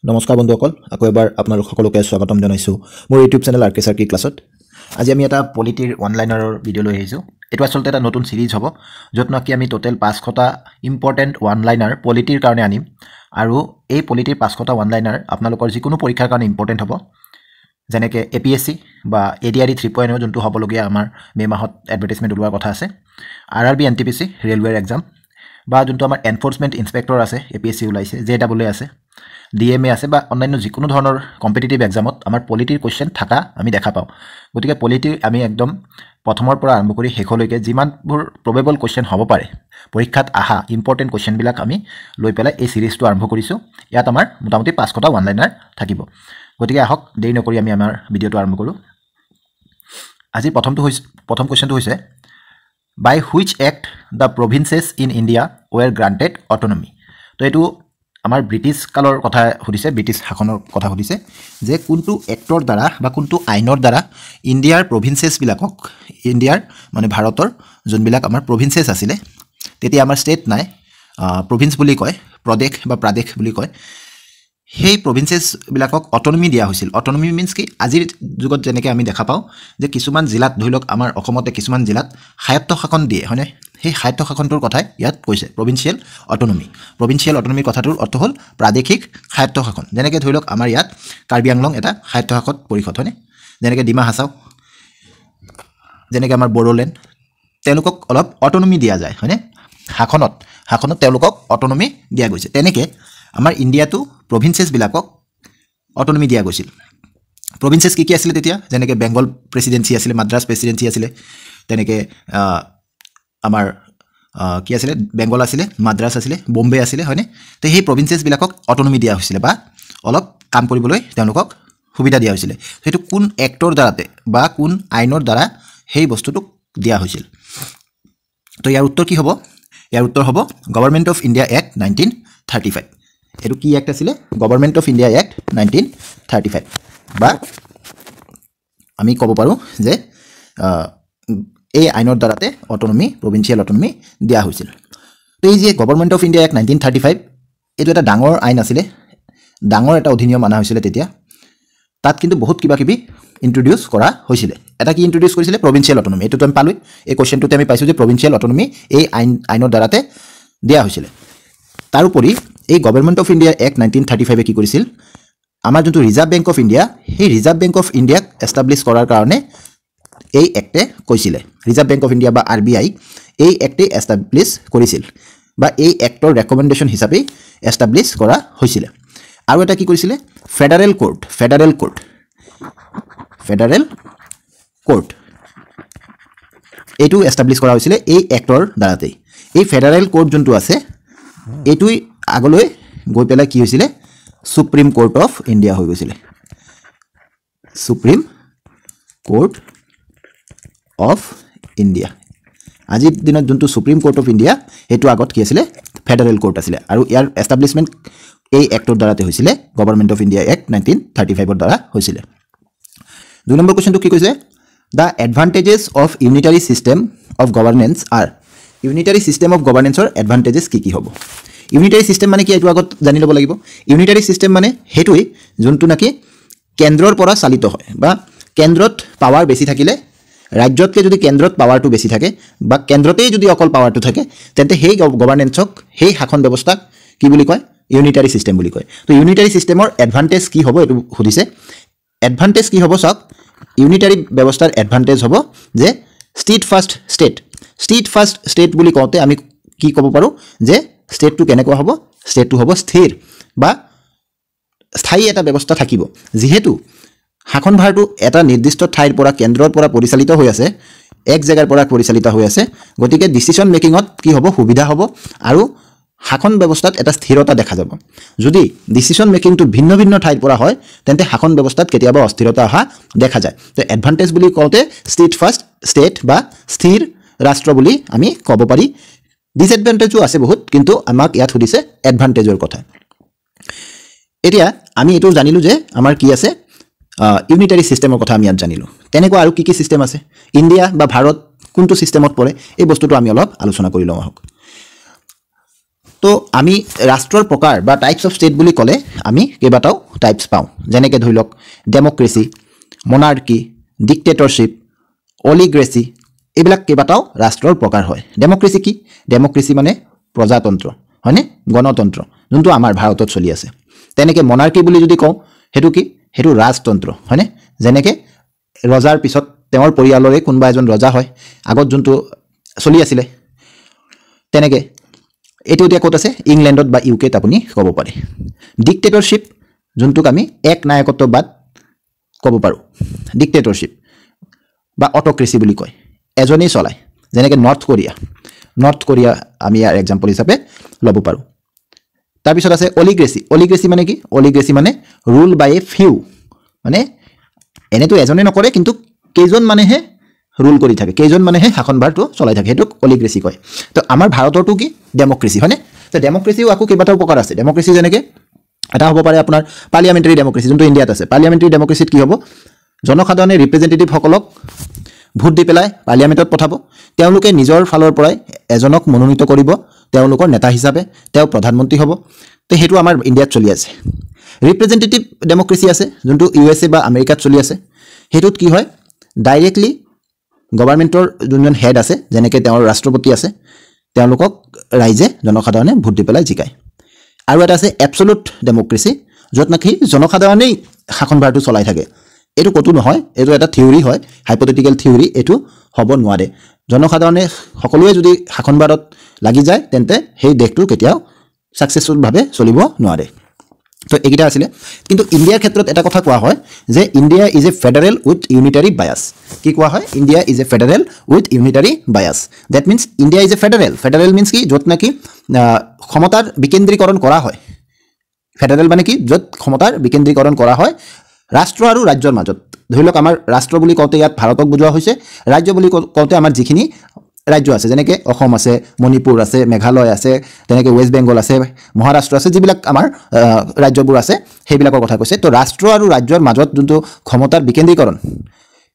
নমস্কাৰ বন্ধুসকল, আকৌ এবাৰ আপোনালোক সকলোকে স্বাগতম জনাইছোঁ মোৰ ইউটিউব চেনেল আৰ কে চাৰ্কি ক্লাছত। আজি আমি এটা পলিটিৰ ওৱান-লাইনাৰৰ ভিডিঅ' লৈ আহিছোঁ। এইটো আচলতে এটা নতুন সিৰিজ হ'ব, য'ত নেকি আমি টোটেল 500টা ইম্পৰ্টেণ্ট ওৱান-লাইনাৰ পলিটিৰ কাৰণে আনিম। আৰু এই পলিটিৰ 500টা ওৱান-লাইনাৰ আপোনালোকৰ যিকোনো পৰীক্ষাৰ কাৰণে ইম্পৰ্টেণ্ট হ'ব, যেনেকৈ APSC বা ADRE 3.0 যোনটো হ'বলগীয়া আমাৰ মে' মাহত এডভাৰটাইজমেণ্ট ওলোৱাৰ কথা আছে, RRB NTPC ৰেলৱেৰ এক্সাম, বা যোনটো আমাৰ এনফৰ্চমেণ্ট ইনস্পেক্টৰ আছে APSC ওলাইছে, JAA আছে, DMA আছে, বা অন্যান্য যিকোনো ধৰণৰ কম্পিটিটিভ এক্সামত আমাৰ পলিটিৰ কুৱেশ্যন থকা আমি দেখা পাওঁ। গতিকে পলিটিৰ আমি একদম প্ৰথমৰ পৰা আৰম্ভ কৰি শেষলৈকে যিমানবোৰ প্ৰবেবল কুৱেশ্যন হ'ব পাৰে পৰীক্ষাত আহা ইম্পৰ্টেণ্ট কুৱেশ্যনবিলাক আমি লৈ পেলাই এই সিৰিজটো আৰম্ভ কৰিছোঁ। ইয়াত আমাৰ মোটামুটি 500টা ওৱান-লাইনাৰ থাকিব। গতিকে আহক দেৰি নকৰি আমি আমাৰ ভিডিঅ'টো আৰম্ভ কৰোঁ। আজি প্ৰথম কুৱেশ্যনটো হৈছে by which act the provinces in India were granted autonomy. তো এইটো আমাৰ ব্ৰিটিছ কালৰ কথা সুধিছে, ব্ৰিটিছ শাসনৰ কথা সুধিছে যে কোনটো এক্টৰ দ্বাৰা বা কোনটো আইনৰ দ্বাৰা ইণ্ডিয়াৰ প্ৰভিন্সেছবিলাকক, ইণ্ডিয়াৰ মানে ভাৰতৰ যোনবিলাক আমাৰ প্ৰভিন্সেছ আছিলে, তেতিয়া আমাৰ ষ্টেট নাই, প্ৰভিন্স বুলি কয়, প্ৰদেশ বা প্ৰাদেশ বুলি কয়, সেই প্ৰভিন্সেছবিলাকক অট'নমি দিয়া হৈছিল। অট'নমি মিনছ কি, আজিৰ যুগত যেনেকৈ আমি দেখা পাওঁ যে কিছুমান জিলাত, ধৰি লওক আমাৰ অসমতে কিছুমান জিলাত স্বায়ত্তশাসন দিয়ে, হয়নে? সেই স্বায়ত্তশাসনটোৰ কথাই ইয়াত কৈছে, প্ৰভিন্সিয়েল অট'নমি। প্ৰভিন্সিয়েল অট'নমিৰ কথাটোৰ অৰ্থ হ'ল প্ৰাদেশিক স্বায়ত্তশাসন। যেনেকৈ ধৰি লওক আমাৰ ইয়াত কাৰ্বি আংলং এটা স্বায়ত্তশাসন পৰিষদ, হয়নে? যেনেকৈ ডিমা হাছাও, যেনেকৈ আমাৰ বড়োলেণ্ড, তেওঁলোকক অলপ অট'নমি দিয়া যায়, হয়নে? শাসনত তেওঁলোকক অট'নমি দিয়া গৈছে। তেনেকৈ আমাৰ ইণ্ডিয়াতো প্ৰভিন্সেছবিলাকক অট'নমি দিয়া গৈছিল। প্ৰভিন্সেছ কি আছিলে তেতিয়া? যেনেকৈ বেংগল প্ৰেচিডেঞ্চি আছিলে, মাদ্ৰাছ প্ৰেচিডেঞ্চি আছিলে, তেনেকৈ আমাৰ কি আছিলে, বেংগল আছিলে, মাদ্ৰাছ আছিলে, বম্বে আছিলে, হয়নে? তো সেই প্ৰভিন্সেছবিলাকক অট'নমি দিয়া হৈছিলে বা অলপ কাম কৰিবলৈ তেওঁলোকক সুবিধা দিয়া হৈছিলে। সেইটো কোন এক্টৰ দ্বাৰাতে বা কোন আইনৰ দ্বাৰা সেই বস্তুটোক দিয়া হৈছিল? তো ইয়াৰ উত্তৰ কি হ'ব? ইয়াৰ উত্তৰ হ'ব গভৰ্ণমেণ্ট অফ ইণ্ডিয়া এক্ট 1935। এইটো কি এক্ট আছিলে? গভৰ্ণমেণ্ট অফ ইণ্ডিয়া এক্ট 1935, বা আমি ক'ব পাৰোঁ যে এই আইনৰ দ্বাৰাতে অট'নমি, প্ৰভিন্সিয়েল অট'নমি দিয়া হৈছিল। তো এই যে গভৰ্ণমেণ্ট অফ ইণ্ডিয়া এক্ট 1935, এইটো এটা ডাঙৰ আইন আছিলে, ডাঙৰ এটা অধিনিয়ম অনা হৈছিলে তেতিয়া। তাত কিন্তু বহুত কিবা কিবি ইণ্ট্ৰডিউচ কৰা হৈছিলে। এটা কি ইণ্ট্ৰডিউচ কৰিছিলে? Provincial autonomy. এইটোতো আমি পালোঁ, এই কুৱেশ্যনটোতে আমি পাইছোঁ যে প্ৰভিন্সিয়েল অট'নমি এই আইনৰ দ্বাৰাতে দিয়া হৈছিলে। তাৰোপৰি এই গভৰ্ণমেণ্ট অফ ইণ্ডিয়া এক্ট 1935 কি কৰিছিল? আমাৰ যোনটো ৰিজাৰ্ভ বেংক অফ ইণ্ডিয়া, সেই ৰিজাৰ্ভ বেংক অফ ইণ্ডিয়াক এষ্টাব্লিছ কৰাৰ কাৰণে এই এক্টে কৈছিলে। ৰিজাৰ্ভ বেংক অফ ইণ্ডিয়া বা RBI এই এক্টে এষ্টাব্লিছ কৰিছিল, বা এই এক্টৰ ৰেকমেণ্ডেশ্যন হিচাপেই এষ্টাব্লিছ কৰা হৈছিলে। আৰু এটা কি কৰিছিলে? ফেডাৰেল কোৰ্ট এইটো এষ্টাব্লিছ কৰা হৈছিলে এই এক্টৰ দ্বাৰাতেই। এই ফেডাৰেল কোৰ্ট যোনটো আছে, এইটোৱে আগলৈ গৈ পেলাই কি হৈছিলে? সুপ্ৰিম কোৰ্ট অফ ইণ্ডিয়া হৈ গৈছিলে। Supreme court of India. আজিৰ দিনত যোনটো সুপ্ৰিম কোৰ্ট অফ ইণ্ডিয়া, সেইটো আগত কি আছিলে? ফেডাৰেল কোৰ্ট আছিলে। আৰু ইয়াৰ এষ্টাব্লিছমেণ্ট এই এক্টৰ দ্বাৰাতে হৈছিলে, গভৰ্ণমেণ্ট অফ ইণ্ডিয়া এক্ট 1935 দ্বাৰা হৈছিলে। 2 নম্বৰ কুৱেশ্যনটো কি কৈছে? The advantages of unitary system of governance are. Unitary system of গভৰ্নেন্সৰ এডভান্টেজেছ কি হ'ব? ইউনিটাৰী ছিষ্টেম মানে কি, এইটো আগত জানি ল'ব লাগিব। ইউনিটাৰী ছিষ্টেম মানে সেইটোৱেই যোনটো নেকি কেন্দ্ৰৰ পৰা চালিত হয়, বা কেন্দ্ৰত পাৱাৰ বেছি থাকিলে, ৰাজ্যতকৈ যদি কেন্দ্ৰত পাৱাৰটো বেছি থাকে, বা কেন্দ্ৰতেই যদি অকল পাৱাৰটো থাকে, তেন্তে সেই গভৰ্নেন্সক, সেই শাসন ব্যৱস্থাক কি বুলি কয়? ইউনিটাৰী ছিষ্টেম বুলি কয়। তো ইউনিটাৰী ছিষ্টেমৰ এডভান্টেজ কি হ'ব এইটো সুধিছে। এডভান্টেজ কি হ'ব চাওক। ইউনিটাৰী ব্যৱস্থাৰ এডভান্টেজ হ'ব যে ষ্টেট ফাৰ্ষ্ট ষ্টেট বুলি কওঁতে আমি কি ক'ব পাৰোঁ যে ষ্টেটটো কেনেকুৱা হ'ব? ষ্টেটটো হ'ব স্থিৰ বা স্থায়ী এটা ব্যৱস্থা থাকিব। যিহেতু শাসনভাৰটো এটা নিৰ্দিষ্ট ঠাইৰ পৰা, কেন্দ্ৰৰ পৰা পৰিচালিত হৈ আছে, এক জেগাৰ পৰা পৰিচালিত হৈ আছে, গতিকে ডিচিশ্যন মেকিঙত কি হ'ব? সুবিধা হ'ব, আৰু শাসন ব্যৱস্থাত এটা স্থিৰতা দেখা যাব। যদি ডিচিশ্যন মেকিংটো ভিন্ন ভিন্ন ঠাইৰ পৰা হয়, তেন্তে শাসন ব্যৱস্থাত কেতিয়াবা অস্থিৰতা অহা দেখা যায়। তো এডভান্টেজ বুলি কওঁতে ষ্টেট ফাৰ্ষ্ট ষ্টেট বা স্থিৰ ৰাষ্ট্ৰ বুলি আমি ক'ব পাৰি। ডিছএডভান্টেজো আছে বহুত, কিন্তু আমাক ইয়াত সুধিছে এডভান্টেজৰ কথা। এতিয়া আমি এইটো জানিলোঁ যে আমাৰ কি আছে, ইউনিটাৰী ছিষ্টেমৰ কথা আমি ইয়াত জানিলোঁ। তেনেকুৱা আৰু কি কি ছিষ্টেম আছে? ইণ্ডিয়া বা ভাৰত কোনটো ছিষ্টেমত পৰে? এই বস্তুটো আমি অলপ আলোচনা কৰি লওঁ আহক। তো আমি ৰাষ্ট্ৰৰ প্ৰকাৰ বা টাইপছ অফ ষ্টেট বুলি ক'লে আমি কেইবাটাও টাইপছ পাওঁ যেনেকৈ ধৰি লওক ডেম'ক্ৰেচি মনাৰ্কি ডিক্টেটৰশ্বিপ অলিগ্ৰেচি এইবিলাক কেইবাটাও ৰাষ্ট্ৰৰ প্ৰকাৰ হয় ডেম'ক্ৰেচি কি ডেম'ক্ৰেচি মানে প্ৰজাতন্ত্ৰ হয়নে গণতন্ত্ৰ যোনটো আমাৰ ভাৰতত চলি আছে তেনেকৈ মনাৰ্কি বুলি যদি কওঁ সেইটো কি সেইটো ৰাজতন্ত্ৰ হয়নে যেনেকৈ ৰজাৰ পিছত তেওঁৰ পৰিয়ালৰে কোনোবা এজন ৰজা হয় আগত যোনটো চলি আছিলে তেনেকৈ এইটো এতিয়া ক'ত আছে ইংলেণ্ডত বা ইউকেত আপুনি ক'ব পাৰে ডিক্টেটৰশ্বিপ যোনটোক আমি এক নায়কত্ববাদ ক'ব পাৰোঁ ডিক্টেটৰশ্বিপ বা অট'ক্ৰেচি বুলি কয় এজনেই চলায় যেনেকৈ নৰ্থ কোৰিয়া আমি ইয়াৰ এক্সাম্পল হিচাপে ল'ব পাৰোঁ তাৰপিছত আছে অলিগ্ৰেচি মানে কি অলিগ্ৰেচি মানে ৰুল বাই এ ফিউ মানে এনেতো এজনে নকৰে কিন্তু কেইজন মানেহে ৰুল কৰি থাকে কেইজন মানেহে শাসনভাৰটো চলাই থাকে সেইটোক অলিগ্ৰেচি কয় তো আমাৰ ভাৰতৰটো কি ডেম'ক্ৰেচি হয়নে তো ডেম'ক্ৰেচিও আকৌ কেইবাটাও প্ৰকাৰ আছে ডেম'ক্ৰেচি যেনেকৈ এটা হ'ব পাৰে আপোনাৰ পাৰ্লিয়ামেণ্টাৰী ডেম'ক্ৰেচি যোনটো ইণ্ডিয়াত আছে পাৰ্লিয়ামেণ্টাৰী ডেম'ক্ৰেচিত কি হ'ব জনসাধাৰণে ৰিপ্ৰেজেণ্টেটিভসকলক ভোট দি পেলাই পাৰ্লিয়ামেণ্টত পঠাব তেওঁলোকে নিজৰ ফালৰ পৰাই এজনক মনোনীত কৰিব তেওঁলোকৰ নেতা হিচাপে তেওঁ প্ৰধানমন্ত্ৰী হ'ব তো সেইটো আমাৰ ইণ্ডিয়াত চলি আছে ৰিপ্ৰেজেণ্টেটিভ ডেম'ক্ৰেচি আছে যোনটো USA বা আমেৰিকাত চলি আছে সেইটোত কি হয় ডাইৰেক্টলি গভৰ্ণমেণ্টৰ যোনজন হেড আছে যেনেকৈ তেওঁৰ ৰাষ্ট্ৰপতি আছে তেওঁলোকক ৰাইজে জনসাধাৰণে ভোট দি পেলাই জিকায় আৰু এটা আছে এবছলুট ডেম'ক্ৰেচি য'ত নেকি জনসাধাৰণেই শাসনভাৰটো চলাই থাকে এইটো ক'তো নহয় এইটো এটা থিয়ৰী হয় হাইপথেটিকেল থিয়ৰী এইটো হ'ব নোৱাৰে জনসাধাৰণে সকলোৱে যদি শাসনভাৰত লাগি যায় তেন্তে সেই দেশটো কেতিয়াও ছাকচেছফুলভাৱে চলিব নোৱাৰে তো এইকেইটা আছিলে কিন্তু ইণ্ডিয়াৰ ক্ষেত্ৰত এটা কথা কোৱা হয় যে India is a federal with unitary bias কি কোৱা হয় India is a federal with unitary bias that means India is a federal means কি য'ত নেকি ক্ষমতাৰ বিকেন্দ্ৰীকৰণ কৰা হয় ফেডাৰেল মানে কি য'ত ক্ষমতাৰ বিকেন্দ্ৰীকৰণ কৰা হয় ৰাষ্ট্ৰ আৰু ৰাজ্যৰ মাজত ধৰি লওক আমাৰ ৰাষ্ট্ৰ বুলি কওঁতে ইয়াত ভাৰতক বুজোৱা হৈছে ৰাজ্য বুলি কওঁতে আমাৰ যিখিনি ৰাজ্য আছে যেনেকৈ অসম আছে মণিপুৰ আছে মেঘালয় আছে তেনেকৈ ৱেষ্ট বেংগল আছে মহাৰাষ্ট্ৰ আছে যিবিলাক আমাৰ ৰাজ্যবোৰ আছে সেইবিলাকৰ কথা কৈছে তো ৰাষ্ট্ৰ আৰু ৰাজ্যৰ মাজত যোনটো ক্ষমতাৰ বিকেন্দ্ৰীকৰণ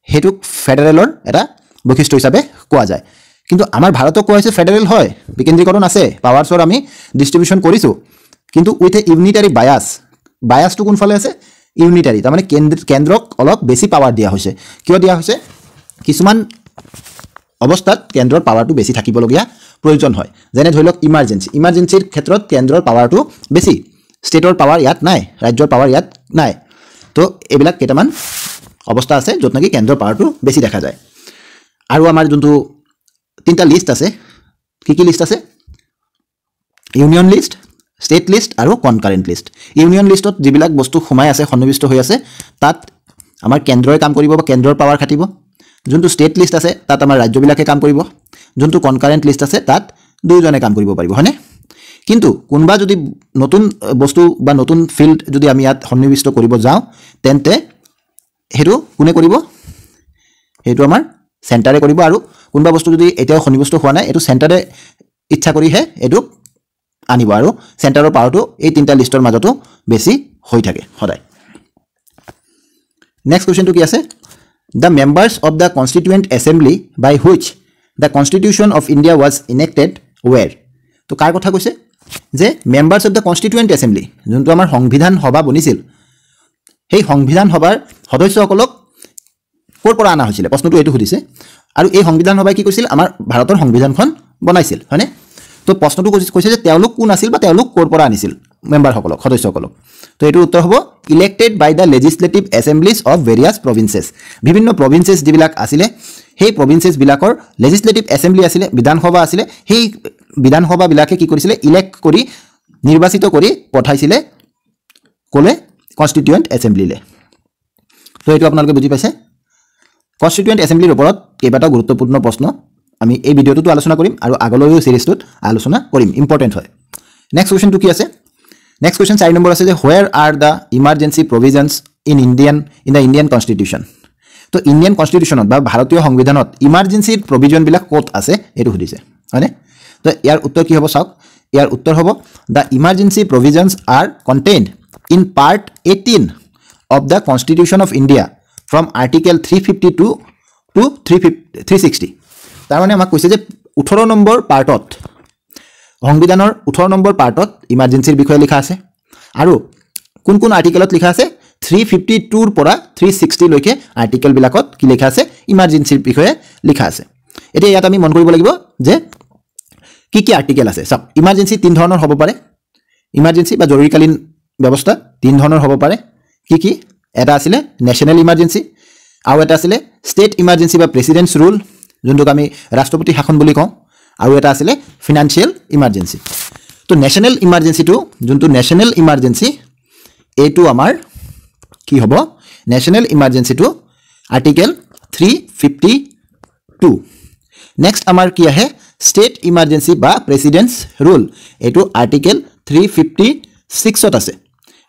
সেইটোক ফেডাৰেলৰ এটা বৈশিষ্ট্য হিচাপে কোৱা যায় কিন্তু আমাৰ ভাৰতক কোৱা হৈছে ফেডাৰেল হয় বিকেন্দ্ৰীকৰণ আছে পাৱাৰছৰ আমি ডিষ্ট্ৰিবিউশ্যন কৰিছোঁ কিন্তু উইথ এ ইউনিটাৰী বায়াছটো কোনফালে আছে ইউনিটাৰী তাৰমানে কেন্দ্ৰক অলপ বেছি পাৱাৰ দিয়া হৈছে কিয় দিয়া হৈছে কিছুমান অৱস্থাত কেন্দ্ৰৰ পাৱাৰটো বেছি থাকিবলগীয়া প্ৰয়োজন হয় যেনে ধৰি লওক ইমাৰ্জেঞ্চিৰ ক্ষেত্ৰত কেন্দ্ৰৰ পাৱাৰটো বেছি ষ্টেটৰ পাৱাৰ ইয়াত নাই ৰাজ্যৰ পাৱাৰ ইয়াত নাই তো এইবিলাক কেইটামান অৱস্থা আছে য'ত নেকি কেন্দ্ৰৰ পাৱাৰটো বেছি দেখা যায় আৰু আমাৰ যোনটো তিনিটা লিষ্ট আছে কি লিষ্ট আছে ইউনিয়ন লিষ্ট ষ্টেট লিষ্ট আৰু কনকাৰেণ্ট লিষ্ট ইউনিয়ন লিষ্টত যিবিলাক বস্তু সোমাই আছে সন্নিৱিষ্ট হৈ আছে তাত আমাৰ কেন্দ্ৰই কাম কৰিব বা কেন্দ্ৰৰ পাৱাৰ খাটিব যোনটো ষ্টেট লিষ্ট আছে তাত আমাৰ ৰাজ্যবিলাকে কাম কৰিব যোনটো কনকাৰেণ্ট লিষ্ট আছে তাত দুজনে কাম কৰিব পাৰিব হয়নে কিন্তু কোনোবা যদি নতুন বস্তু বা নতুন ফিল্ড যদি আমি ইয়াত সন্নিৱিষ্ট কৰিব যাওঁ তেন্তে সেইটো কোনে কৰিব সেইটো আমাৰ চেণ্টাৰে কৰিব আৰু কোনোবা বস্তু যদি এতিয়াও সন্নিৱিষ্ট হোৱা নাই এইটো চেণ্টাৰে ইচ্ছা কৰিহে এইটো আনিব আৰু চেণ্টাৰৰ পাৱাৰটো এই তিনিটা লিষ্টৰ মাজতো বেছি হৈ থাকে সদায় নেক্সট কুৱেশ্যনটো কি আছে The members of the Constituent Assembly by which the Constitution of India was enacted were তো কাৰ কথা কৈছে যে members of the constituent assembly যোনটো আমাৰ সংবিধান সভা বনিছিল সেই সংবিধান সভাৰ সদস্যসকলক ক'ৰ পৰা অনা হৈছিলে প্ৰশ্নটো এইটো সুধিছে আৰু এই সংবিধান সভাই কি কৈছিল আমাৰ ভাৰতৰ সংবিধানখন বনাইছিল হয়নে তো প্ৰশ্নটো কৈছে যে তেওঁলোক কোন আছিল বা তেওঁলোক ক'ৰ পৰা আনিছিল মেম্বাৰসকলক সদস্যসকলক তো এইটো উত্তৰ হ'ব elected by the legislative assemblies of various provinces বিভিন্ন প্ৰভিন্সেছ যিবিলাক আছিলে সেই প্ৰভিন্সেছবিলাকৰ লেজিছলেটিভ এছেম্বলি আছিলে বিধানসভা আছিলে সেই বিধানসভাবিলাকে কি কৰিছিলে ইলেক্ট কৰি নিৰ্বাচিত কৰি পঠাইছিলে ক'লে কনষ্টিটিউৱেণ্ট এছেম্বলিলে তো এইটো আপোনালোকে বুজি পাইছে কনষ্টিটিউৱেণ্ট এছেম্বলিৰ ওপৰত কেইবাটাও গুৰুত্বপূৰ্ণ প্ৰশ্ন আমি এই ভিডিঅ'টোতো আলোচনা কৰিম আৰু আগলৈও সিৰিজটোত আলোচনা কৰিম ইম্পৰ্টেণ্ট হয় নেক্সট কুৱেশ্যনটো কি আছে নেক্সট কুৱেশ্যন 4 নম্বৰ আছে যে where are the emergency provisions in the Indian constitution তো ইণ্ডিয়ান কনষ্টিটিউশ্যনত বা ভাৰতীয় সংবিধানত ইমাৰ্জেঞ্চিৰ প্ৰভিজনবিলাক ক'ত আছে এইটো সুধিছে হয়নে তো ইয়াৰ উত্তৰ কি হ'ব চাওক ইয়াৰ উত্তৰ হ'ব the emergency provisions are contained in part 18 of the constitution of India from article 352 to 360 তাৰমানে আমাক কৈছে যে 18 নম্বৰ পাৰ্টত সংবিধানৰ 18 নম্বৰ পাৰ্টত ইমাৰ্জেন্সিৰ বিষয়ে লিখা আছে আৰু কোন কোন আৰ্টিকেলত লিখা আছে 352 ৰ পৰা 360 লৈকে আৰ্টিকেল বিলাকত কি লিখা আছে ইমাৰ্জেন্সিৰ বিষয়ে লিখা আছে এতিয়া ইয়াত আমি মন কৰিব লাগিব যে কি আৰ্টিকেল আছে সব ইমাৰ্জেন্সি তিন ধৰণৰ হ'ব পাৰে ইমাৰ্জেন্সি বা জৰুৰীকালীন ব্যৱস্থা তিন ধৰণৰ হ'ব পাৰে কি এটা আছিল নেশ্যনেল ইমাৰ্জেন্সি আৰু এটা আছিল ষ্টেট ইমাৰ্জেন্সি বা প্ৰেসিডেন্টছ ৰুল যোনটোক আমি ৰাষ্ট্ৰপতি শাসন বুলি কওঁ আৰু এটা আছিল ফিনান্সিয়েল ইমাৰ্জেন্সি তো নেশ্যনেল ইমাৰ্জেন্সিটো যোনটো নেশ্যনেল ইমাৰ্জেন্সি এইটো আমাৰ কি হ'ব নেশ্যনেল ইমাৰ্জেন্সিটো আৰ্টিকেল 352 নেক্সট আমাৰ কি আহে ষ্টেট ইমাৰ্জেন্সি বা প্ৰেসিডেন্টছ ৰুল এইটো আৰ্টিকেল 356 ত আছে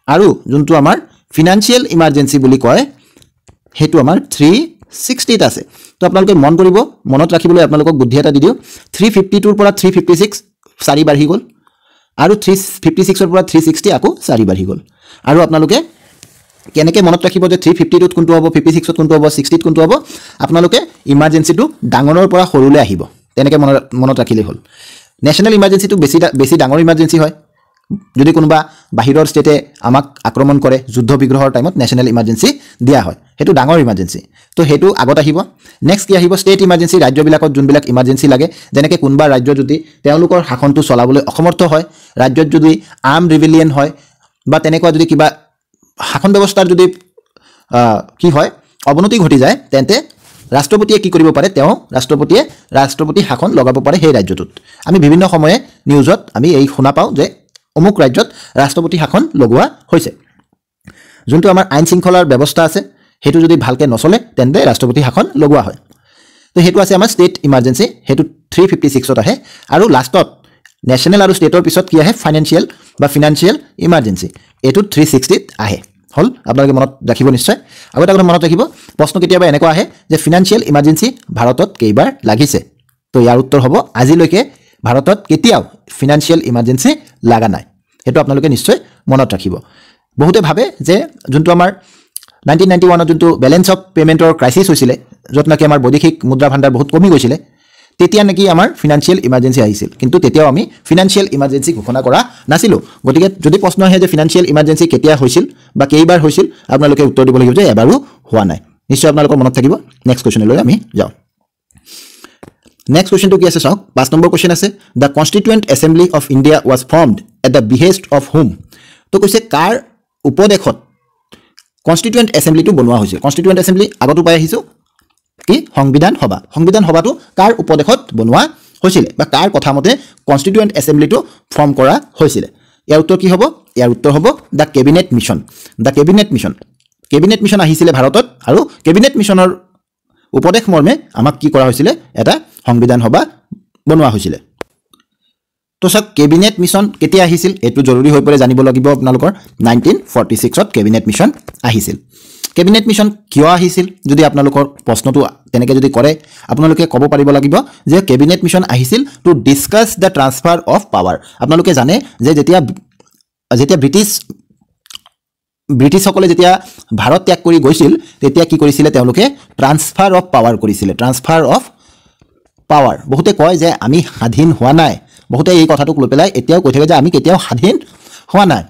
আৰু যোনটো আমাৰ ফিনান্সিয়েল ইমাৰ্জেন্সি বুলি কয় হেতু আমাৰ 360 ত আছে তো আপোনালোকে মন কৰিব মনত ৰাখিবলৈ আপোনালোকক বুদ্ধি এটা দি দিও 352 ৰ পৰা 356 চাৰি বাঢ়ি গল আৰু 356 ৰ পৰা 360 আকৌ চাৰি বাঢ়ি গল আৰু আপোনালোকে কেনেকৈ মনত ৰাখিব যে 352 ত কোনটো হ'ব 56 ত কোনটো হ'ব 60 ত কোনটো হ'ব আপোনালোকে ইমাৰ্জেন্সিটো ডাঙৰৰ পৰা সৰুলৈ আহিব তেনেকৈ মনত ৰাখিলে হ'ল নেশ্যনেল ইমাৰ্জেন্সিটো বেছি ডাঙৰ ইমাৰ্জেন্সি হয় যদি কোনোবা বাহিৰৰ ষ্টেটে আমাক আক্ৰমণ কৰে যুদ্ধ বিগ্ৰহৰ টাইমত নেশ্যনেল ইমাৰ্জেন্সি দিয়া হয় হেতু ডাঙৰ ইমাৰ্জেন্সি তো হেতু আগত আহিব নেক্সট কি আহিব ষ্টেট ইমাৰ্জেন্সি ৰাজ্যবিলাকত যোনবিলাক ইমাৰ্জেন্সি লাগে যেনেকৈ কোনোবা ৰাজ্য যদি তেওঁলোকৰ শাসনটো চলাবলৈ অসমৰ্থ হয় ৰাজ্যত যদি আৰ্ম ৰিবেলিয়ন হয় বা তেনেকুৱা যদি কিবা শাসন ব্যৱস্থাৰ যদি কি হয় অৱনতি ঘটি যায় তেন্তে ৰাষ্ট্ৰপতিয়ে কি কৰিব পাৰে তেওঁ ৰাষ্ট্ৰপতি শাসন লগাব পাৰে সেই ৰাজ্যটোত আমি বিভিন্ন সময়ে নিউজত আমি এই শুনা পাওঁ যে অমুক ৰাজ্যত ৰাষ্ট্ৰপতি শাসন লগোৱা হৈছে যোনটো আমাৰ আইন শৃংখলাৰ ব্যৱস্থা আছে হেতু যদি ভালকে নচলে তেন্তে ৰাষ্ট্ৰপতি শাসন লগোৱা হয় তো হেতু আছে আমাৰ ষ্টেট ইমাৰ্জেন্সি হেতু 356 ত আহে আৰু লাষ্টত নেশ্যনেল আৰু ষ্টেটৰ পিছত কি আহে ফিনান্সিয়েল ইমাৰ্জেন্সি এটো 360 ত আহে হল আপোনালোকে মনত ৰাখিব নিশ্চয় আৰু এটা কথা মনত ৰাখিব প্ৰশ্ন কেতিয়াবা এনেকুৱা আহে যে ফিনান্সিয়েল ইমাৰ্জেন্সি ভাৰতত কেইবাৰ লাগিছে তো ইয়াৰ উত্তৰ হ'ব আজিলৈকে ভাৰতত কেতিয়াও ফিনান্সিয়েল ইমাৰ্জেন্সি লাগা নাই হেতু আপোনালোকে নিশ্চয় মনত ৰাখিব বহুতে ভাবে যে যোনটো আমাৰ 1991 ত যোনটো বেলেন্স অফ পেমেন্টৰ ক্ৰাইসিস হৈছিল যত নাকি আমাৰ বৈদেশিক মুদ্ৰা ভাণ্ডাৰ বহুত কমি গৈছিল তেতিয়া নাকি আমাৰ ফিনান্সিয়েল ইমাৰ্জেন্সি আহিছিল কিন্তু তেতিয়াও আমি ফিনান্সিয়েল ইমাৰ্জেন্সি ঘোষণা কৰা নাছিলো গতিকে যদি প্ৰশ্ন আহে যে ফিনান্সিয়েল ইমাৰ্জেন্সি কেতিয়া হৈছিল বা কেইবাৰ হৈছিল আপোনালোকে উত্তৰ দিব লাগিব যে এবাৰো হোৱা নাই নিশ্চয় আপোনালোকৰ মনত থাকিব নেক্সট কোৱেশ্চনলৈ আমি যাওঁ নেক্সট কোৱেশ্চনটো কি আছে চাওক 5 নম্বৰ কোৱেশ্চন আছে the constituent assembly of India was formed at the behest of whom তো কৈছে কাৰ উপদেশত কনস্টিটুয়েন্ট এছেম্বলিটো বনোৱা হৈছে কনস্টিটুয়েন্ট এছেম্বলি আগতো পাই আহিছো কি সংবিধান সভাটো কাৰ উপদেশত বনোৱা হৈছিল বা কাৰ কথা মতে কনস্টিটুয়েন্ট এছেম্বলিটো ফৰ্ম কৰা হৈছিল ইয়াৰ উত্তৰ কি হ'ব ইয়াৰ উত্তৰ হ'ব দা কেবিনেট মিশন আহিছিল ভাৰতত আৰু কেবিনেট মিশনৰ উপদেশ মৰ্মে আমাক কি কৰা হৈছিল এটা সংবিধান সভা বনোৱা হৈছিল তো সব কেবিনেট মিশন কেতিয়া আহিছিল এটো জৰুৰী হৈ পৰে জানিব লাগিব আপোনালোকৰ 1946 ত কেবিনেট মিশন আহিছিল কেবিনেট মিশন কিয় আহিছিল যদি আপোনালোকৰ প্ৰশ্নটো তেনেকৈ যদি কৰে আপোনালোকে ক'ব পাৰিব লাগিব যে কেবিনেট মিশন আহিছিল to discuss the transfer of power আপোনালোকে জানে যে যেতিয়া ব্ৰিটিছসকলে যেতিয়া ভাৰত ত্যাগ কৰি গৈছিল তেতিয়া কি কৰিছিল তেওঁলোকে ট্ৰান্সফাৰ অফ পাৱাৰ বহুতে কয় যে আমি স্বাধীন হোৱা নাই বহুতে এই কথাটোক লৈ পেলাই এতিয়াও কৈ থাকে যে আমি কেতিয়াও স্বাধীন হোৱা নাই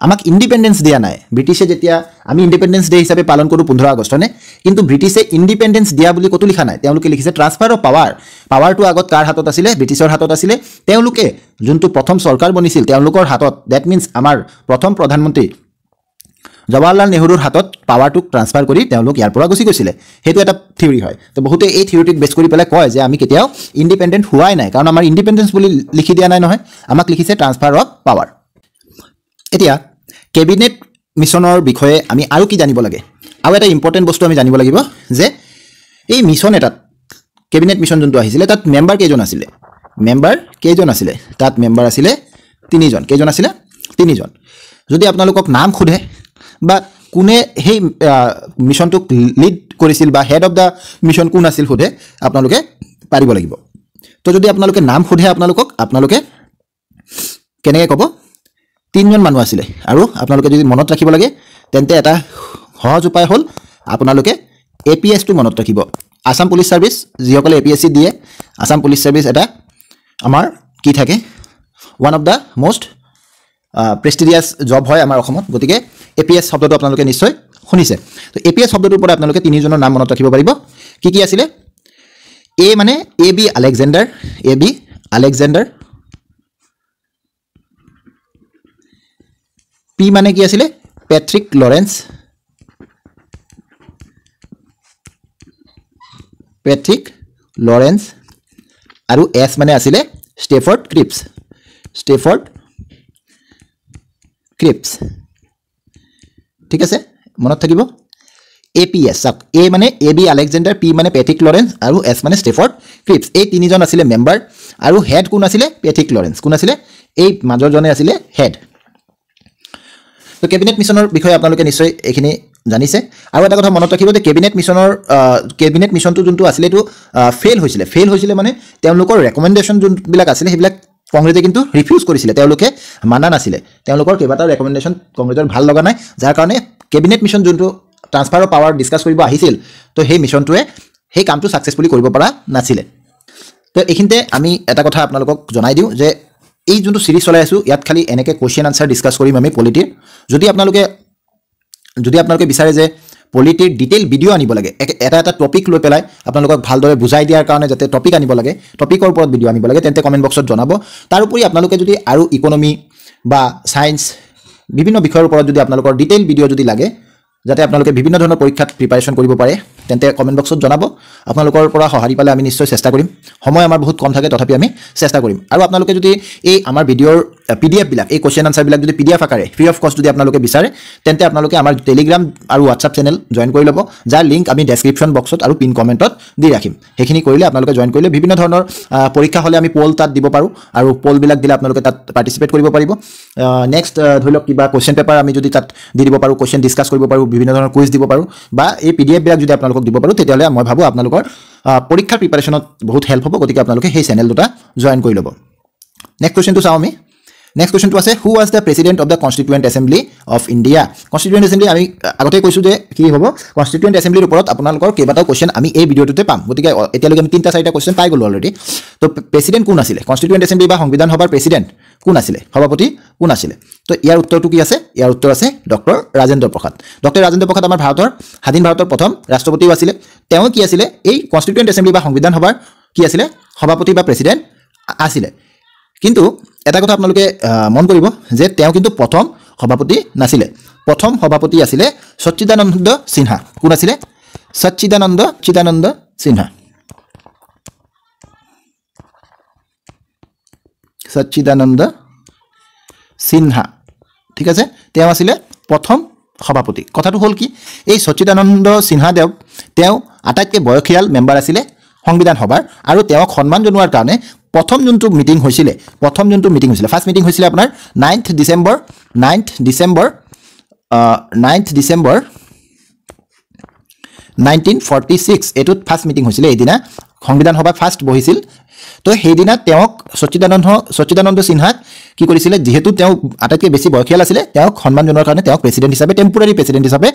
আমাক ইন্ডিপেন্ডেন্স দিয়া নাই ব্ৰিটিছে যেতিয়া আমি ইন্ডিপেন্ডেন্স ডে হিচাপে পালন কৰো 15 আগষ্টনে কিন্তু ব্ৰিটিছে ইন্ডিপেন্ডেন্স দিয়া বুলি কতো লিখা নাই তেওঁলোকে লিখিছে ট্ৰান্সফাৰ অফ পাৱাৰটো আগত কাৰ হাতত আছিল ব্ৰিটিছৰ হাতত আছিল তেওঁলোকে যোনটো প্ৰথম চৰকাৰ বনিছিল তেওঁলোকৰ হাতত দ্যাট মিন্স আমাৰ প্ৰথম প্ৰধানমন্ত্ৰী জৱাহৰলাল নেহৰুৰ হাতত পাৱাৰটোক ট্ৰান্সফাৰ কৰি তেওঁলোক ইয়াৰ পৰা গুচি গৈছিল হেতু এটা থিওৰি হয় তো বহুতে এই থিওৰিটিক বেছ কৰি পেলাই কয় যে আমি কেতিয়াও ইন্ডিপেন্ডেন্ট হোৱাই নাই কাৰণ আমাৰ ইন্ডিপেন্ডেন্স বুলি লিখি দিয়া নাই নহয় আমাক লিখিছে ট্ৰান্সফাৰ অফ পাৱাৰ এতিয়া কেবিনেট মিশনৰ বিষয়ে আমি আৰু কি জানিব লাগে আৰু এটা ইম্পৰ্টেন্ট বস্তু আমি জানিব লাগিব যে এই মিশন এটাত কেবিনেট মিশন যোনটো আহিছিল তাত মেম্বাৰ কেইজন আছিল তাত মেম্বাৰ আছিল 3 জন কেইজন আছিল 3 জন যদি আপোনালোকক নাম খুদে বা কোনে সেই মিশনটোক লিড কৰিছিল বা হেড অফ দা মিশন কোন আছিল খুদে আপোনালোকে পাৰিব লাগিব তো যদি আপোনালোকে নাম খুদে আপোনালোকে কেনেকৈ ক'ব 3 জন মানুহ আছিল আৰু আপোনালোকে যদি মনত ৰাখিব লাগে তেন্তে এটা সহজ উপায় হ'ল আপোনালোকে এপিএছ টো মনত ৰাখিব আসাম পুলিচ সাৰ্ভিস যিসকলে এপিএসসি দিয়ে আসাম পুলিচ সাৰ্ভিস এটা আমাৰ কি থাকে one of the most prestigious job হয় আমাৰ অসমত গতিকে APS শব্দটো আপোনালোকে নিশ্চয় শুনিছে তো APS শব্দটোৰ পৰা আপোনালোকে তিনিজনৰ নাম মনত ৰাখিব পাৰিব কি আছিলে A মানে AB আলেকজেণ্ডাৰ P মানে কি আছিলে পেট্ৰিক লৰেন্স আৰু S মানে আছিলে ষ্টেফৰ্ড ক্ৰিপছ ঠিক আছে মনত থাকিব APS চাওক A মানে AB আলেকজেণ্ডাৰ P মানে পেট্ৰিক লৰেন্স আৰু S মানে ষ্টেফৰ্ড ক্ৰিপছ এই তিনিজন আছিলে মেম্বাৰ আৰু হেড কোন আছিলে পেট্ৰিক লৰেন্স কোন আছিলে এই মাজৰজনে আছিলে হেড তো কেবিনেট মিছনৰ বিষয়ে আপোনালোকে নিশ্চয় এইখিনি জানিছে আৰু এটা কথা মনত ৰাখিব যে কেবিনেট মিছনটো যোনটো আছিলে এইটো ফেইল হৈছিলে মানে তেওঁলোকৰ ৰেকমেণ্ডেশ্যন যোনবিলাক আছিলে সেইবিলাক কংগ্ৰেছে কিন্তু ৰিফিউজ কৰিছিলে তেওঁলোকে মানা নাছিলে তেওঁলোকৰ কেইবাটাও ৰেকমেণ্ডেশ্যন কংগ্ৰেছৰ ভাল লগা নাই যাৰ কাৰণে কেবিনেট মিছন যোনটো ট্ৰান্সফাৰ অফ পাৱাৰ ডিছকাছ কৰিব আহিছিল তো সেই মিছনটোৱে সেই কামটো ছাকচেছফুলি কৰিব পৰা নাছিলে তো এইখিনিতে আমি এটা কথা আপোনালোকক জনাই দিওঁ যে এই যোনটো সিৰিজ চলাই আছো ইয়াত খালি এনেকৈ কোৱেশ্চন আনসাৰ ডিছকাছ কৰিম আমি পলিটিৰ যদি আপোনালোকে বিচাৰে যে পলিটিৰ ডিটেইল ভিডিঅ' আনিব লাগে এটা টপিক লৈ পেলাই আপোনালোকক ভালদৰে বুজাই দিয়াৰ কাৰণে যাতে টপিক আনিব লাগে টপিকৰ ওপৰত ভিডিঅ' আনিব লাগে তেন্তে কমেণ্ট বক্সত জনাব তাৰোপৰি আপোনালোকে যদি আৰু ইকনমি বা সায়েন্স বিভিন্ন বিষয়ৰ ওপৰত যদি আপোনালোকৰ ডিটেইল ভিডিঅ' যদি লাগে যাতে আপোনালোকে বিভিন্ন ধৰণৰ পৰীক্ষাত প্ৰিপাৰেশ্যন কৰিব পাৰে তেন্তে কমেণ্ট বক্সত জনাব আপোনালোকৰ পৰা সহাৰি পালে আমি নিশ্চয় চেষ্টা কৰিম সময় আমাৰ বহুত কম থাকে তথাপি আমি চেষ্টা কৰিম আৰু আপোনালোকে যদি এই আমাৰ ভিডিঅ'ৰ PDF বিলাক এই কোৱেশ্চন আনসাৰবিলাক যদি PDF আকাৰে ফ্ৰী অফ কষ্ট যদি আপোনালোকে বিচাৰে তেন্তে আপোনালোকে আমাৰ টেলিগ্ৰাম আৰু হোৱাটছআপ চেনেল জইন কৰি ল'ব যাৰ লিংক আমি ডেছক্ৰিপশ্যন বক্সত আৰু পিন কমেণ্টত দি ৰাখিম সেইখিনি কৰিলে আপোনালোকে জইন কৰিলে বিভিন্ন ধৰণৰ পৰীক্ষা হ'লে আমি পোল তাত দিব পাৰোঁ আৰু পোলবিলাক দিলে আপোনালোকে তাত পাৰ্টিচিপেট কৰিব পাৰিব নেক্সট ধৰি লওক কিবা কুৱেশ্চন পেপাৰ আমি যদি তাত দি দিব পাৰোঁ কুৱেশ্চন ডিছকাছ কৰিব পাৰোঁ বিভিন্ন ধৰণৰ কুইজ দিব পাৰোঁ বা এই PDF বিলাক যদি আপোনালোকক দিব পাৰোঁ তেতিয়াহ'লে মই ভাবোঁ আপোনালোকৰ পৰীক্ষাৰ প্ৰিপাৰেশ্যনত বহুত হেল্প হ'ব গতিকে আপোনালোকে সেই চেনেল দুটা জইন কৰি ল'ব নেক্সট কুৱেশ্চনটো চাওঁ আমি নেক্সট কুৱেশ্চনটো আছে who was the president of the constituent assembly of India constituent assembly আমি আগতে কৈছোঁ যে কি হ'ব কনষ্টিটুৱেণ্ট এছেম্বলিৰ ওপৰত আপোনালোকৰ কেইবাটাও কুৱেশ্চন আমি এই ভিডিঅ'টোতে পাম গতিকে এতিয়ালৈকে আমি 3-4টা কুৱেশ্চন পাই গ'লোঁ অলৰেডি তো প্ৰেচিডেণ্ট কোন আছিলে কনষ্টিটুৱেণ্ট এছেম্বলি বা সংবিধান সভাৰ প্ৰেচিডেণ্ট কোন আছিলে সভাপতি কোন আছিলে তো ইয়াৰ উত্তৰটো কি আছে ইয়াৰ উত্তৰ আছে ডক্টৰ ৰাজেন্দ্ৰ প্ৰসাদ আমাৰ স্বাধীন ভাৰতৰ প্ৰথম ৰাষ্ট্ৰপতিও আছিলে তেওঁ কি আছিলে এই কনষ্টিটুৱেণ্ট এছেম্বলি বা সংবিধান সভাৰ কি আছিলে সভাপতি বা প্ৰেচিডেণ্ট আছিলে কিন্তু এটা কথা আপোনালোকে মন কৰিব যে তেওঁ কিন্তু প্ৰথম সভাপতি নাছিলে প্ৰথম সভাপতি আছিলে সচ্চিদানন্দ সিনহা কোন আছিলে সচ্চিদানন্দ সিনহা ঠিক আছে তেওঁ আছিলে প্ৰথম সভাপতি কথাটো হ'ল কি এই সচ্চিদানন্দ সিনহা তেওঁ আটাইতকৈ বয়সীয়াল মেম্বাৰ আছিলে সংবিধান সভাৰ আৰু তেওঁক সন্মান জনোৱাৰ কাৰণে প্ৰথম যোনটো মিটিং হৈছিলে ফাৰ্ষ্ট মিটিং হৈছিলে আপোনাৰ 9th ডিচেম্বৰ 1946 এটোত ফাৰ্ষ্ট মিটিং হৈছিলে এইদিনা সংবিধান সভা ফাৰ্ষ্ট বহিছিল তো সেইদিনা তেওঁক সচ্চিদানন্দ সিনহাক কি কৰিছিলে যেহেতু তেওঁ আটাইতকৈ বেছি বয়সীয়াল আছিলে তেওঁক সন্মান জনোৱাৰ কাৰণে তেওঁক প্ৰেচিডেণ্ট হিচাপে টেম্পৰাৰী প্ৰেচিডেণ্ট হিচাপে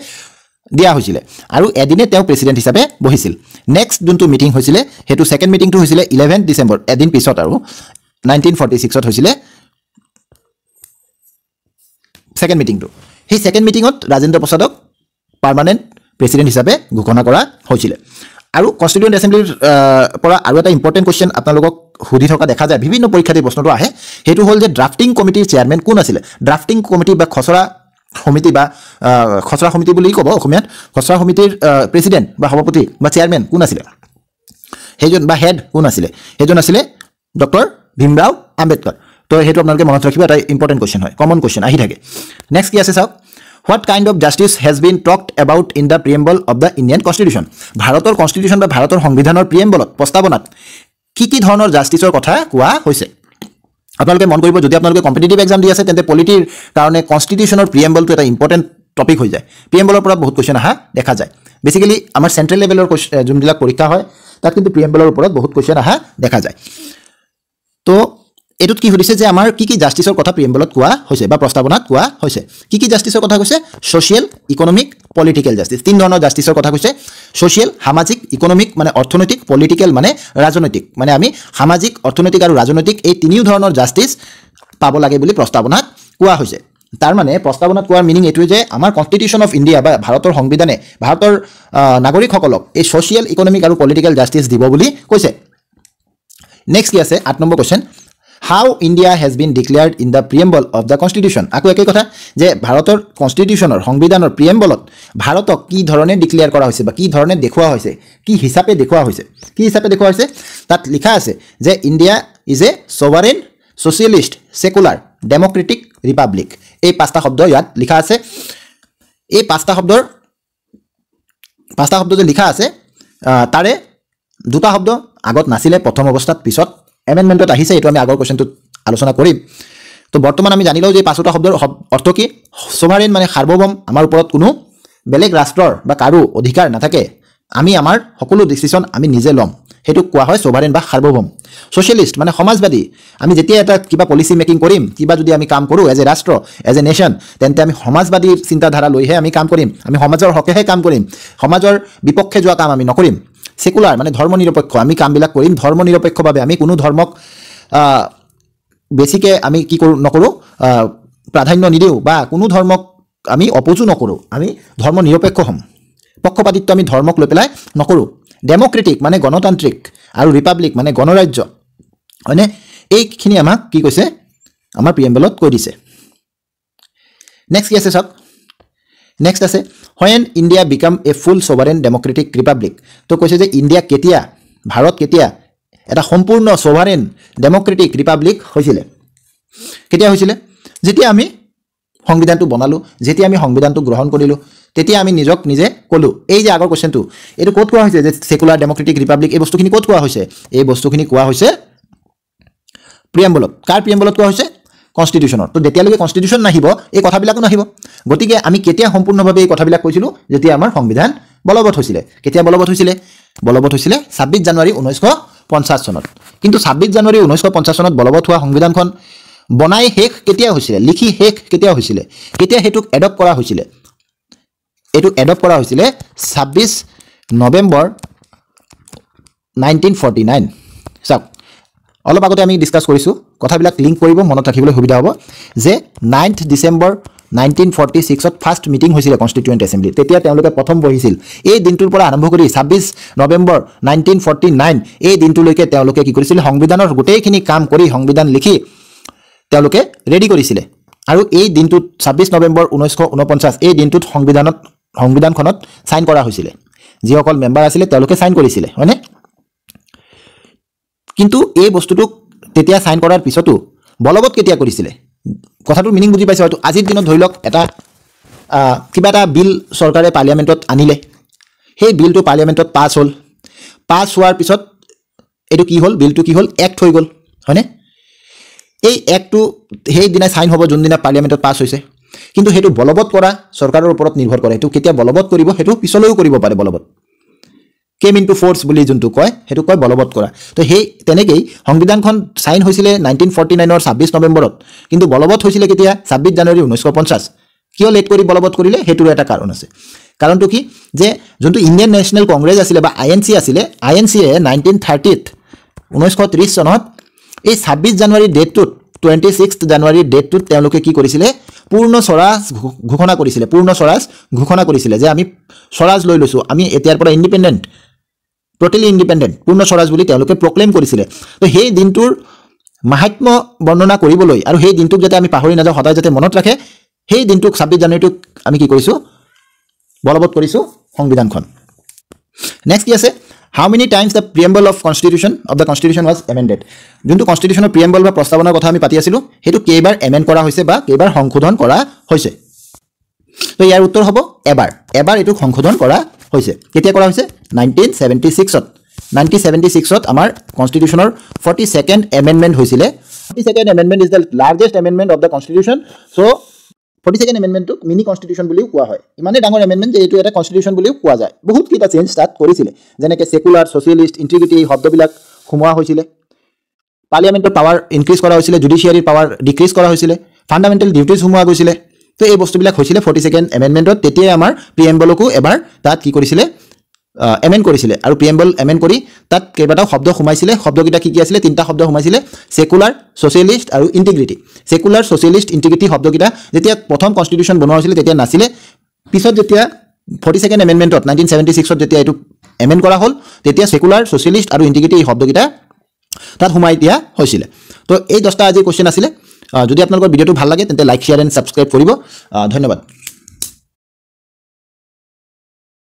দিয়া হৈছিলে আৰু এদিনে তেওঁ প্ৰেচিডেণ্ট হিচাপে বহিছিল নেক্সট যোনটো মিটিং হৈছিলে সেইটো ছেকেণ্ড মিটিংটো হৈছিলে 11 ডিচেম্বৰ এদিন পিছত আৰু 1946ত হৈছিলে ছেকেণ্ড মিটিংটো সেই ছেকেণ্ড মিটিঙত ৰাজেন্দ্ৰ প্ৰসাদক পাৰ্মানেণ্ট প্ৰেচিডেণ্ট হিচাপে ঘোষণা কৰা হৈছিলে আৰু কনষ্টিটিউৱেণ্ট এছেম্বলিৰ পৰা আৰু এটা ইম্পৰ্টেণ্ট কুৱেশ্চন আপোনালোকক সুধি থকা দেখা যায় বিভিন্ন পৰীক্ষাত এই প্ৰশ্নটো আহে সেইটো হ'ল যে ড্ৰাফটিং কমিটিৰ চেয়াৰমেন কোন আছিলে ড্ৰাফটিং কমিটি বা খচৰা সমিতি বুলি ক'ব অসমীয়াত খচৰা সমিতিৰ প্ৰেচিডেণ্ট বা সভাপতি বা চেয়াৰমেন কোন আছিলে সেইজন বা হেড কোন আছিলে সেইজন আছিলে ডক্টৰ ভীমৰাও আম্বেদকাৰ তো সেইটো আপোনালোকে মনত ৰাখিব এটা ইম্পৰ্টেণ্ট কুৱেশ্চন হয় কমন কুৱেশ্চন আহি থাকে নেক্সট কি আছে চাওক what kind of justice has been talked about in the preamble of the Indian constitution ভাৰতৰ কনষ্টিটিউশ্যন বা ভাৰতৰ সংবিধানৰ প্ৰিএম্বলত প্ৰস্তাৱনাত কি ধৰণৰ জাষ্টিছৰ কথা কোৱা হৈছে আপোনালোকে মন কৰিব যদি আপোনালোকে কম্পিটিটিভ এক্সাম দি আছে তেন্তে পলিটিৰ কাৰণে কনষ্টিটিউশ্যনৰ প্ৰিএম্বলটো এটা ইম্পৰ্টেণ্ট টপিক হৈ যায় প্ৰিএম্বলৰ পৰা বহুত কুৱেশ্চন আহা দেখা যায় বেচিকেলি আমাৰ চেণ্ট্ৰেল লেভেলৰ যোনবিলাক পৰীক্ষা হয় তাত কিন্তু প্ৰিএম্বলৰ ওপৰত বহুত কুৱেশ্চন আহা দেখা যায় তো এটোত কি সুধিছে যে আমাৰ কি জাষ্টিছৰ কথা প্ৰিএম্বলত কোৱা হৈছে বা প্ৰস্তাৱনাত কোৱা হৈছে কি জাষ্টিছৰ কথা কৈছে ছ'চিয়েল ইকনমিক পলিটিকেল জাষ্টিছ তিন ধৰণৰ জাষ্টিছৰ কথা কৈছে ছ'চিয়েল সামাজিক ইকনমিক মানে অৰ্থনৈতিক পলিটিকেল মানে ৰাজনৈতিক মানে আমি সামাজিক অৰ্থনৈতিক আৰু ৰাজনৈতিক এই তিনিও ধৰণৰ জাষ্টিছ পাব লাগে বুলি প্ৰস্তাৱনাত কোৱা হৈছে তাৰ মানে প্ৰস্তাৱনাত কোৱাৰ মিনিং এইটোৱে যে আমাৰ কনষ্টিটিউশ্যন অফ ইণ্ডিয়া বা ভাৰতৰ সংবিধানে ভাৰতৰ নাগৰিকসকলক এই ছ'চিয়েল ইকনমিক আৰু পলিটিকেল জাষ্টিছ দিব বুলি কৈছে নেক্সট কি আছে 8 number question how India has been declared in the preamble of the constitution আকৌ একেই কথা যে ভাৰতৰ কনষ্টিটিউশ্যনৰ সংবিধানৰ প্ৰিএম্বলত ভাৰতক কি ধৰণে ডিক্লেয়াৰ কৰা হৈছে বা কি ধৰণে দেখুওৱা হৈছে কি হিচাপে দেখুওৱা হৈছে তাত লিখা আছে যে India is a sovereign socialist secular democratic republic এই পাঁচটা শব্দ ইয়াত লিখা আছে এই পাঁচটা শব্দ যে লিখা আছে তাৰে দুটা শব্দ আগত নাছিলে প্ৰথম অৱস্থাত পিছত এমেণ্ডমেণ্টত আহিছে এইটো আমি আগৰ কোৱেশ্চনটোত আলোচনা কৰিম তো বৰ্তমান আমি জানি লওঁ যে পাঁচটা শব্দৰ অৰ্থ কি ছভাৰেন মানে সাৰ্বভৌম আমাৰ ওপৰত কোনো বেলেগ ৰাষ্ট্ৰৰ বা কাৰো অধিকাৰ নাথাকে আমি আমাৰ সকলো ডিচিশ্যন আমি নিজে ল'ম সেইটো কোৱা হয় ছভাৰেন বা সাৰ্বভৌম ছ'চিয়েলিষ্ট মানে সমাজবাদী আমি যেতিয়া এটা কিবা পলিচি মেকিং কৰিম কিবা যদি আমি কাম কৰোঁ এজ এ ৰাষ্ট্ৰ এজ এ নেশ্যন তেন্তে আমি সমাজবাদী চিন্তাধাৰা লৈহে আমি কাম কৰিম আমি সমাজৰ হকেহে কাম কৰিম সমাজৰ বিপক্ষে যোৱা কাম আমি নকৰিম সেকুলাৰ মানে ধৰ্ম নিৰপেক্ষ আমি কামবিলাক কৰিম ধৰ্ম নিৰপেক্ষভাৱে আমি কোনো ধৰ্মক বেছিকৈ আমি কি নকৰোঁ প্ৰাধান্য নিদিওঁ বা কোনো ধৰ্মক আমি অপোজো নকৰোঁ আমি ধৰ্ম নিৰপেক্ষ হ'ম পক্ষপাতিত্ব আমি ধৰ্মক লৈ পেলাই নকৰোঁ ডেমক্ৰেটিক মানে গণতান্ত্ৰিক আৰু ৰিপাব্লিক মানে গণৰাজ্য হয়নে এইখিনি আমাক কি কৈছে আমাৰ প্ৰিএম্বলত কৈ দিছে নেক্সট কি আছে চাওক নেক্সট আছে when India become a full sovereign democratic republic তো কৈছে যে ইণ্ডিয়া কেতিয়া ভাৰত কেতিয়া এটা সম্পূৰ্ণ sovereign democratic republic হৈছিলে কেতিয়া হৈছিলে যেতিয়া আমি সংবিধানটো বনালোঁ যেতিয়া আমি সংবিধানটো গ্ৰহণ কৰিলোঁ তেতিয়া আমি নিজক নিজে ক'লোঁ এই যে আগৰ কোৱেশ্চনটো এইটো ক'ত কোৱা হৈছে যে সেকুলাৰ ডেমক্ৰেটিক ৰিপাব্লিক এই বস্তুখিনি ক'ত কোৱা হৈছে এই বস্তুখিনি কোৱা হৈছে প্ৰিএম্বলত কাৰ প্ৰিএম্বলত কোৱা হৈছে কনষ্টিটিউশ্যনৰ তো যেতিয়ালৈকে কনষ্টিটিউশ্যন নাহিব এই কথাবিলাকো নাহিব গতিকে আমি কেতিয়া সম্পূৰ্ণভাৱে এই কথাবিলাক কৈছিলোঁ যেতিয়া আমাৰ সংবিধান বলবৎ হৈছিলে কেতিয়া বলবৎ হৈছিলে 26 জানুৱাৰী 1950 চনত কিন্তু 26 জানুৱাৰী 1950 চনত বলবৎ হোৱা সংবিধানখন বনাই শেষ কেতিয়া হৈছিলে লিখি শেষ কেতিয়া হৈছিলে কেতিয়া হেতুক এডপ্ট কৰা হৈছিলে এটো এডপ্ট কৰা হৈছিলে 26 নৱেম্বৰ 1949 চাওক অলপ আগতে আমি ডিসকাস কৰিছো কথাবিলাক লিংক কৰিব মনত ৰাখিবলৈ সুবিধা হ'ব যে 9th ডিসেম্বৰ 1946 ত ফাৰ্স্ট মিটিং হৈছিল কনস্টিটিউয়েন্ট এসেম্বলি তেতিয়া তেওঁলোকে প্ৰথম বহিছিল এই দিনটোৰ পৰা আৰম্ভ কৰি 26 নৱেম্বৰ 1949 এই দিনটোলৈকে তেওঁলোকে কি কৰিছিল সংবিধানৰ গোটেইখিনি কাম কৰি সংবিধান লিখি তেওঁলোকে ৰেডি কৰিছিল আৰু এই দিনটোত 26 নৱেম্বৰ 1949 এই দিনটোত সংবিধানখনত সাইন কৰা হৈছিল যিসকল মেম্বাৰ আছিল তেওঁলোকে সাইন কৰিছিল হয়নে কিন্তু এই বস্তুটো তেতিয়া সাইন কৰাৰ পিছতো বলবৎ কেতিয়া কৰিছিল কথাটো মিনিং বুজি পাইছে হয়তো আজিৰ দিনত ধৰি লওক এটা কিবা এটা বিল চৰকাৰে পাৰ্লিয়ামেন্টত আনিলে সেই বিলটো পাৰ্লিয়ামেন্টত পাছ হ'ল পাছ হোৱাৰ পিছত এটো কি হ'ল বিলটো কি হ'ল এক্ট হৈ গ'ল হয়নে এই এক্টটো সেই দিনা সাইন হ'ব যোন দিনা পাৰ্লিয়ামেন্টত পাছ হৈছে কিন্তু হেতু বলবৎ কৰা চৰকাৰৰ ওপৰত নিৰ্ভৰ কৰে হেতু কেতিয়া বলবৎ কৰিব হেতু পিছলৈও কৰিব পাৰে বলবৎ কেম ইনটু ফোৰ্স বুলি যোনটো কয় হেতু কয় বলবৎ কৰা তো সেই তেনেকেই সংবিধানখন সাইন হৈছিল 1949 ৰ 26 নৱেম্বৰত কিন্তু বলবৎ হৈছিল কেতিয়া 26 জানুৱাৰী 1950 কিয় লেট কৰি বলবৎ কৰিলে হেতুৰ এটা কাৰণ আছে কাৰণটো কি যে যোনটো ইণ্ডিয়ান নেশ্যনেল কংগ্ৰেছ আছিল বা আইএনসি আছিল আইএনসি এ 1930 চনত এই 26 জানুৱাৰী ডেটটোত 26 জানুৱাৰী ডেটটোত তেওঁলোকে কি কৰিছিল পূৰ্ণ স্বৰাজ ঘোষণা কৰিছিল যে আমি স্বৰাজ লৈ লৈছো আমি এতিয়াৰ পৰা ইন্ডিপেন্ডেন্ট টোটালি ইন্ডিপেন্ডেন্ট পূৰ্ণ স্বৰাজ বুলি তেওঁলোকে প্ৰক্লেম কৰিছিল তো সেই দিনটোৰ মাহাত্ম্য বৰ্ণনা কৰিবলৈ আৰু সেই দিনটোক যাতে আমি পাহৰি নাযাওঁ সদায় যাতে মনত ৰাখে সেই দিনটোক 26 জানুৱাৰীটোক আমি কি কৰিছো বলবৎ কৰিছো সংবিধানখন নেক্সট কি আছে how many times the preamble of the constitution was amended যোনটো কনষ্টিটিউচনৰ প্ৰিএম্বল বা প্ৰস্তাৱনাৰ কথা আমি পাতি আছিলো হেতু কেইবাৰ এমেন্ড কৰা হৈছে বা কেইবাৰ সংশোধন কৰা হৈছে তো ইয়াৰ উত্তৰ হ'ব এবাৰ এটো সংশোধন কৰা হৈছে কেতিয়া কৰা হৈছে 1976 ত আমাৰ কনষ্টিটিউচনৰ 42nd amendment হৈছিল 42nd amendment is the largest amendment of the constitution so 42nd amendment to mini constitution বুলিও কোৱা হয় ইমানে ডাঙৰ amendment যে এটো এটা কনষ্টিটিউচন বুলিও কোৱা যায় বহুত কিটা চেঞ্জ তাত কৰিছিল যেনেকৈ সেকুলাৰ সোশিয়েলিষ্ট ইন্টিগ্ৰিটি শব্দবিলাক খুমোৱা হৈছিল পাৰ্লিয়ামেন্টৰ পাৱাৰ ইনক্ৰিজ কৰা হৈছিল জুডিশিয়াৰীৰ পাৱাৰ ডিক্ৰিজ কৰা হৈছিল ফান্ডামেন্টাল ডিউটিজ খুমোৱা গৈছিল তো এই বস্তুবিলাক হৈছিল 42nd amendmentত তেতিয়া আমাৰ প্ৰিএম্বলকো এবাৰ তাত কি কৰিছিল এমেণ্ড কৰিছিলে আৰু প্ৰিএম্বল এমেণ্ড কৰি তাত কেইবাটাও শব্দ সোমাইছিলে শব্দকেইটা কি আছিলে তিনিটা শব্দ সোমাইছিলে সেকুলাৰ ছ'চিয়েলিষ্ট আৰু ইণ্টিগ্ৰিটি সেকুলাৰ ছ'চিয়েলিষ্ট ইণ্টিগ্ৰিটি শব্দকেইটা যেতিয়া প্ৰথম কনষ্টিটিউশ্যন বনোৱা হৈছিলে তেতিয়া নাছিলে পিছত যেতিয়া 42nd এমেণ্ডমেণ্টত 1976ত যেতিয়া এইটো এমেণ্ড কৰা হ'ল তেতিয়া সেকুলাৰ ছ'চিয়েলিষ্ট আৰু ইণ্টিগ্ৰিটি এই শব্দকেইটা তাত সোমাই দিয়া হৈছিলে তো এই 10টা আজি কোৱেশ্চন আছিলে যদি আপোনালোকৰ ভিডিঅ'টো ভাল লাগে তেন্তে লাইক শ্বেয়াৰ এণ্ড ছাবস্ক্ৰাইব কৰিব ধন্যবাদ